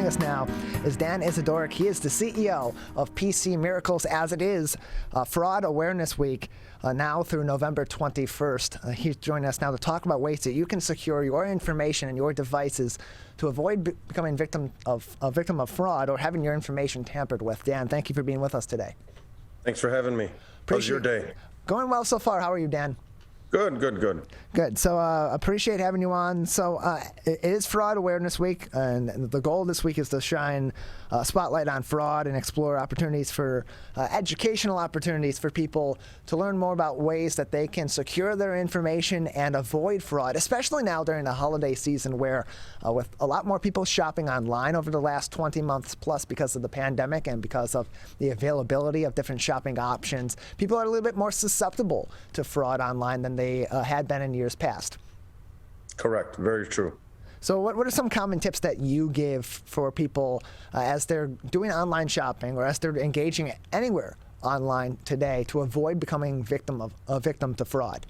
us now is Dan Izydorek. He is the CEO of PC Miracles, as it is Fraud Awareness Week now through November 21st. He's joining us now to talk about ways that you can secure your information and your devices to avoid becoming a victim of fraud or having your information tampered with. Dan, thank you for being with us today. Thanks for having me. How's your day? Going well so far. How are you, Dan? Good, good, good. Good. So appreciate having you on. So it is Fraud Awareness Week, and the goal this week is to shine a spotlight on fraud and explore opportunities for educational opportunities for people to learn more about ways that they can secure their information and avoid fraud, especially now during the holiday season where with a lot more people shopping online over the last 20 months plus because of the pandemic and because of the availability of different shopping options, people are a little bit more susceptible to fraud online than they had been in years past. Correct. Very true. So what are some common tips that you give for people as they're doing online shopping or as they're engaging anywhere online today to avoid becoming a victim to fraud?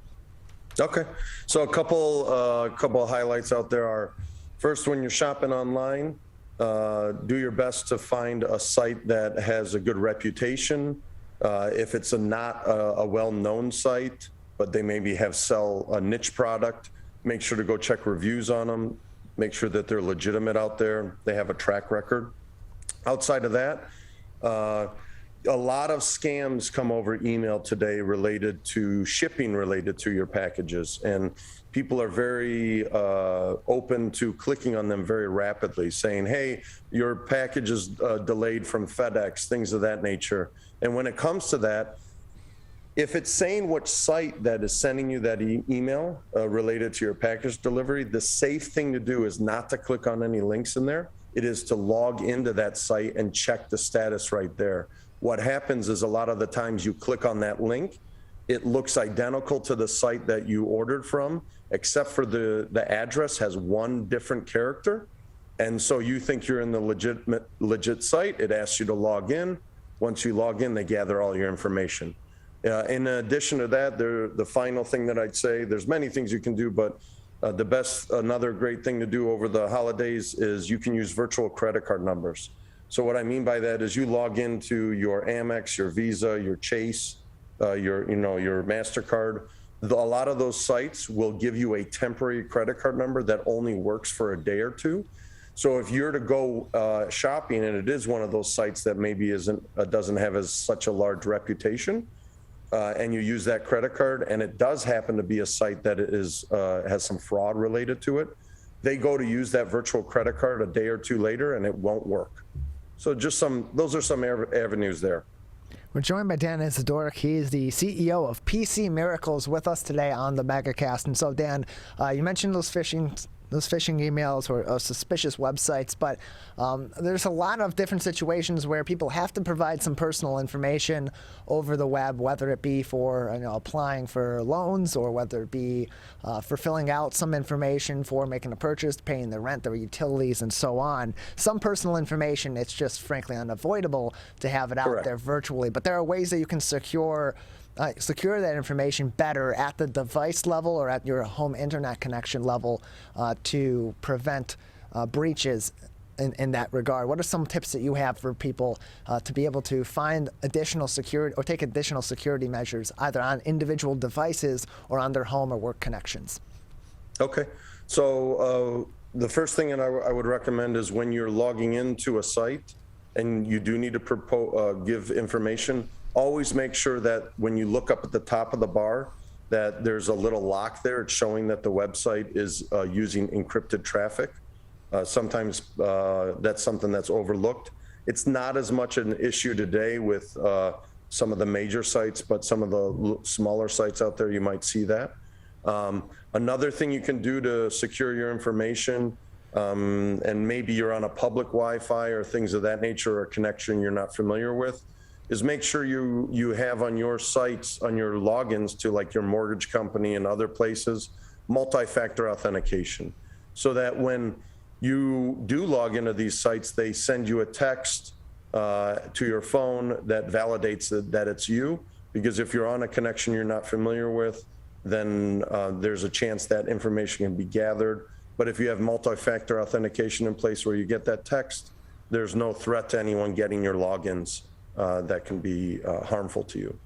Okay. So a couple of highlights out there are, first, when you're shopping online, do your best to find a site that has a good reputation. If it's not a well-known site, but they maybe sell a niche product, make sure to go check reviews on them. Make sure that they're legitimate out there. They have a track record. Outside of that, a lot of scams come over email today related to shipping related to your packages. And people are very open to clicking on them very rapidly, saying, hey, your package is delayed from FedEx, things of that nature. And when it comes to that, if it's saying which site that is sending you that email related to your package delivery, the safe thing to do is not to click on any links in there. It is to log into that site and check the status right there. What happens is a lot of the times you click on that link, it looks identical to the site that you ordered from, except for the address has one different character. And so you think you're in the legit site. It asks you to log in. Once you log in, they gather all your information. In addition to that, the final thing that I'd say, there's many things you can do, but another great thing to do over the holidays is you can use virtual credit card numbers. So what I mean by that is you log into your Amex, your Visa, your Chase, your MasterCard. A lot of those sites will give you a temporary credit card number that only works for a day or two. So if you're to go shopping and it is one of those sites that maybe doesn't have such a large reputation, and you use that credit card, and it does happen to be a site that has some fraud related to it, they go to use that virtual credit card a day or two later, and it won't work. So those are some avenues there. We're joined by Dan Izydorek. He is the CEO of PC Miracles with us today on the MegaCast. And so, Dan, you mentioned those phishing emails or suspicious websites, but there's a lot of different situations where people have to provide some personal information over the web, whether it be for applying for loans or whether it be for filling out some information for making a purchase, paying the rent, their utilities, and so on. Some personal information, it's just frankly unavoidable to have it out Correct. there virtually, but there are ways that you can secure that information better at the device level or at your home internet connection level to prevent breaches in that regard. What are some tips that you have for people to be able to find additional security or take additional security measures either on individual devices or on their home or work connections? Okay. So the first thing that I would recommend is when you're logging into a site and you do need to give information, always make sure that when you look up at the top of the bar that there's a little lock there. It's showing that the website is using encrypted traffic. Sometimes that's something that's overlooked. It's not as much an issue today with some of the major sites, but some of the smaller sites out there, you might see that. Another thing you can do to secure your information, and maybe you're on a public Wi-Fi or things of that nature or a connection you're not familiar with, is make sure you have on your sites, on your logins to like your mortgage company and other places, multi-factor authentication. So that when you do log into these sites, they send you a text to your phone that validates that it's you. Because if you're on a connection you're not familiar with, then there's a chance that information can be gathered. But if you have multi-factor authentication in place where you get that text, there's no threat to anyone getting your logins that can be harmful to you.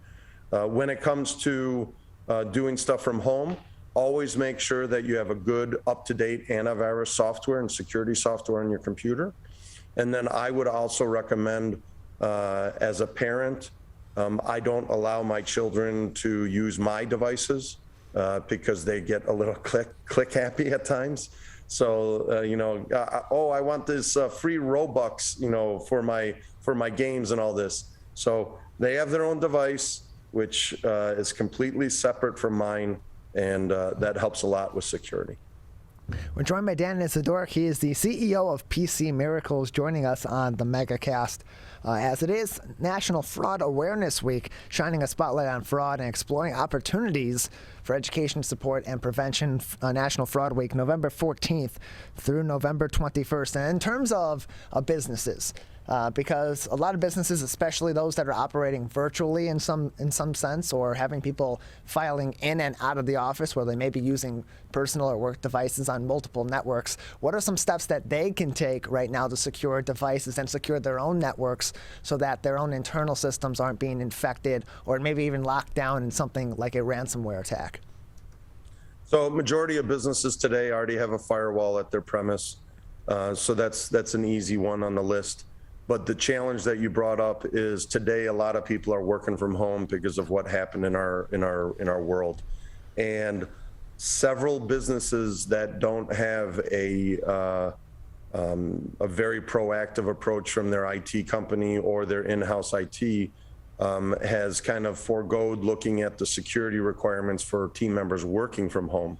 When it comes to doing stuff from home, always make sure that you have a good up-to-date antivirus software and security software on your computer. And then I would also recommend, as a parent, I don't allow my children to use my devices because they get a little click happy at times. So, oh, I want this free Robux, for my games and all this. So they have their own device, which is completely separate from mine, and that helps a lot with security. We're joined by Dan Izydorek. He is the CEO of PC Miracles, joining us on the MegaCast. As it is National Fraud Awareness Week, shining a spotlight on fraud and exploring opportunities for education support and prevention. National Fraud Week, November 14th through November 21st. And in terms of businesses, because a lot of businesses, especially those that are operating virtually in some sense, or having people filing in and out of the office where they may be using personal or work devices on multiple networks, what are some steps that they can take right now to secure devices and secure their own networks so that their own internal systems aren't being infected or maybe even locked down in something like a ransomware attack? So majority of businesses today already have a firewall at their premise. So that's an easy one on the list. But the challenge that you brought up is today a lot of people are working from home because of what happened in our world, and several businesses that don't have a very proactive approach from their IT company or their in-house IT has kind of foregoed looking at the security requirements for team members working from home.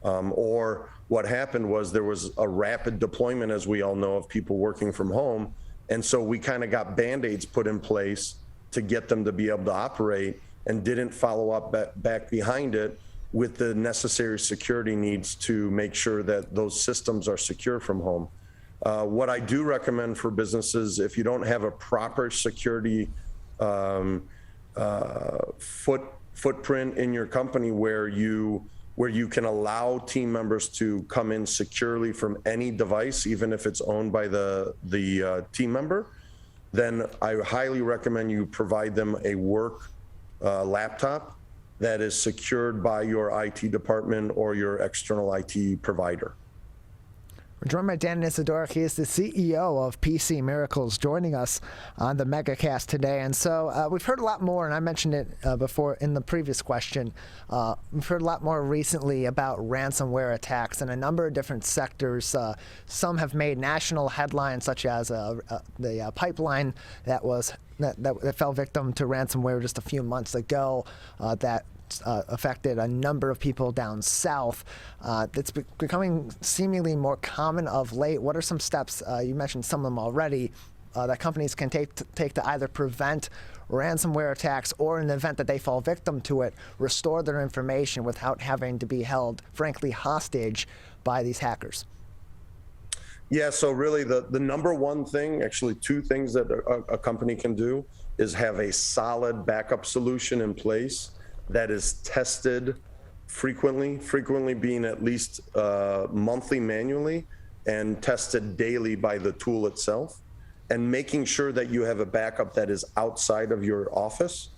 Or what happened was there was a rapid deployment, as we all know, of people working from home. And so we kind of got Band-Aids put in place to get them to be able to operate, and didn't follow up back behind it with the necessary security needs to make sure that those systems are secure from home. What I do recommend for businesses, if you don't have a proper security footprint in your company where you can allow team members to come in securely from any device, even if it's owned by the team member, then I highly recommend you provide them a work laptop that is secured by your IT department or your external IT provider. We're joined by Dan Izydorek. He is the CEO of PC Miracles, joining us on the MegaCast today. And so we've heard a lot more, and I mentioned it before in the previous question. We've heard a lot more recently about ransomware attacks in a number of different sectors. Some have made national headlines, such as the pipeline that fell victim to ransomware just a few months ago, that affected a number of people down south. It's becoming seemingly more common of late. What are some steps, you mentioned some of them already, that companies can take to either prevent ransomware attacks, or in the event that they fall victim to it, restore their information without having to be held, frankly, hostage by these hackers? Yeah, so really the number one thing, actually two things that a company can do, is have a solid backup solution in place that is tested frequently being at least monthly manually, and tested daily by the tool itself, and making sure that you have a backup that is outside of your office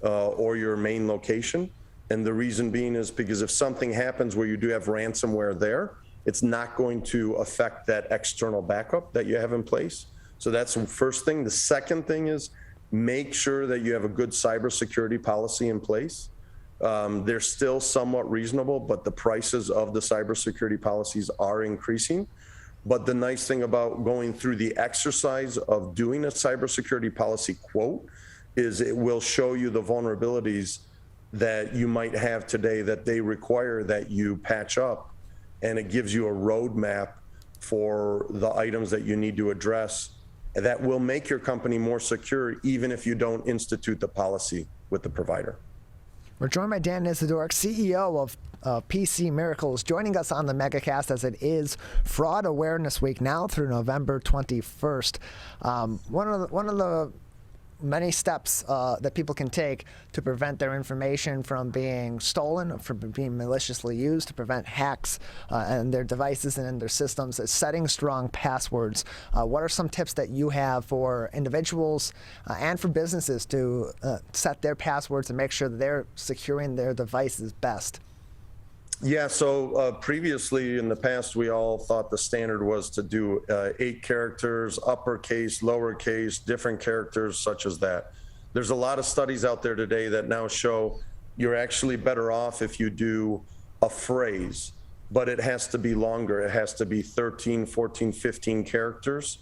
or your main location. And the reason being is because if something happens where you do have ransomware there, it's not going to affect that external backup that you have in place. So that's the first thing. The second thing is make sure that you have a good cybersecurity policy in place. They're still somewhat reasonable, but the prices of the cybersecurity policies are increasing. But the nice thing about going through the exercise of doing a cybersecurity policy quote is it will show you the vulnerabilities that you might have today that they require that you patch up. And it gives you a roadmap for the items that you need to address that will make your company more secure, even if you don't institute the policy with the provider. We're joined by Dan Izydorek, CEO of PC Miracles, joining us on the MegaCast as it is Fraud Awareness Week now through November 21st. One of the many steps that people can take to prevent their information from being stolen, from being maliciously used, to prevent hacks in their devices and in their systems, is setting strong passwords. What are some tips that you have for individuals and for businesses to set their passwords and make sure that they're securing their devices best? Yeah, so previously in the past, we all thought the standard was to do 8 characters, uppercase, lowercase, different characters such as that. There's a lot of studies out there today that now show you're actually better off if you do a phrase, but it has to be longer. It has to be 13, 14, 15 characters.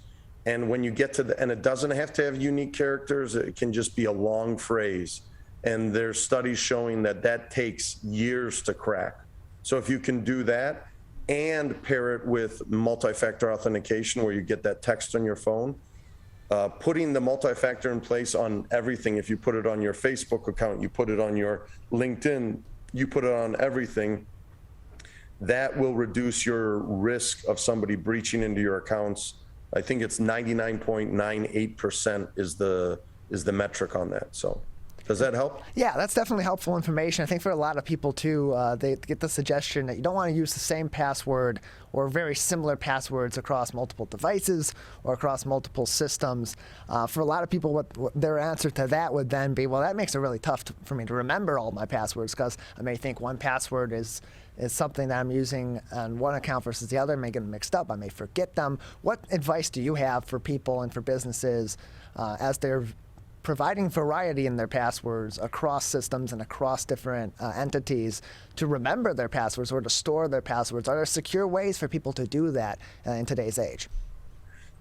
And when you get to and it doesn't have to have unique characters, it can just be a long phrase. And there's studies showing that that takes years to crack. So if you can do that and pair it with multi-factor authentication where you get that text on your phone, putting the multi-factor in place on everything, if you put it on your Facebook account, you put it on your LinkedIn, you put it on everything, that will reduce your risk of somebody breaching into your accounts. I think it's 99.98% is the metric on that. So. Does that help? Yeah, that's definitely helpful information. I think for a lot of people too, they get the suggestion that you don't want to use the same password or very similar passwords across multiple devices or across multiple systems. For a lot of people, what their answer to that would then be, well, that makes it really tough for me to remember all my passwords, because I may think one password is something that I'm using on one account versus the other. I may get them mixed up. I may forget them. What advice do you have for people and for businesses as they're providing variety in their passwords across systems and across different entities to remember their passwords or to store their passwords? Are there secure ways for people to do that in today's age?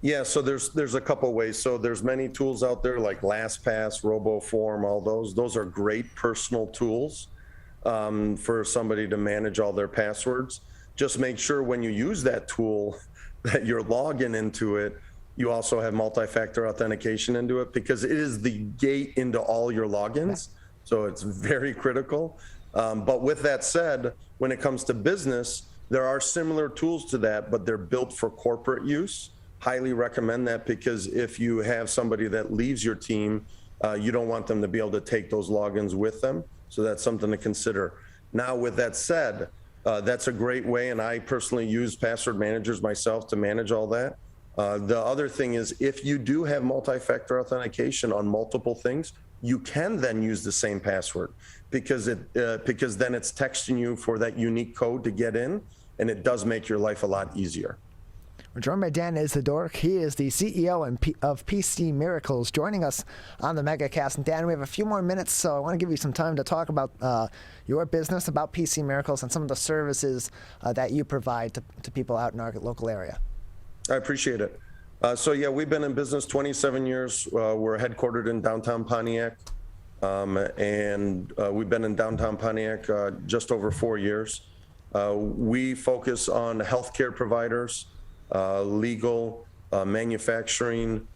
Yeah, so there's a couple ways. So there's many tools out there like LastPass, RoboForm, all those. Those are great personal tools for somebody to manage all their passwords. Just make sure when you use that tool that you're logging into it, you also have multi-factor authentication into it, because it is the gate into all your logins. So it's very critical. But with that said, when it comes to business, there are similar tools to that, but they're built for corporate use. Highly recommend that, because if you have somebody that leaves your team, you don't want them to be able to take those logins with them. So that's something to consider. Now, with that said, that's a great way, and I personally use password managers myself to manage all that. The other thing is, if you do have multi-factor authentication on multiple things, you can then use the same password, because then it's texting you for that unique code to get in, and it does make your life a lot easier. We're joined by Dan Izydorek. He is the CEO of PC Miracles, joining us on the MegaCast. And Dan, we have a few more minutes, so I want to give you some time to talk about your business, about PC Miracles, and some of the services that you provide to people out in our local area. I appreciate it. So yeah, we've been in business 27 years. We're headquartered in downtown Pontiac, and we've been in downtown Pontiac just over 4 years. We focus on healthcare providers, legal, manufacturing.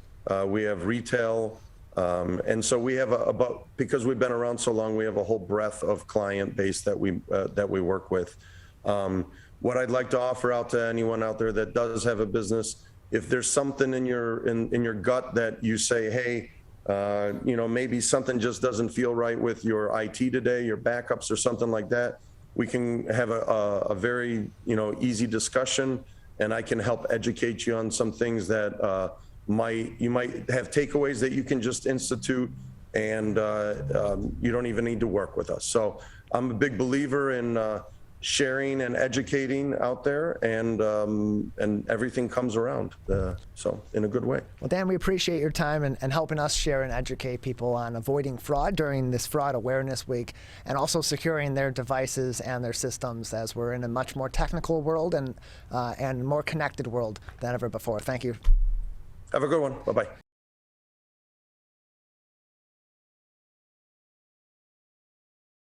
We have retail, and so we have because we've been around so long, we have a whole breadth of client base that we work with. What I'd like to offer out to anyone out there that does have a business, if there's something in your gut that you say, hey, maybe something just doesn't feel right with your IT today, your backups or something like that, we can have a very easy discussion, and I can help educate you on some things that you might have takeaways that you can just institute, and you don't even need to work with us. So I'm a big believer in sharing and educating out there, and everything comes around, so in a good way. Well, Dan, we appreciate your time and helping us share and educate people on avoiding fraud during this Fraud Awareness Week, and also securing their devices and their systems, as we're in a much more technical world and more connected world than ever before. Thank you. Have a good one. Bye-bye.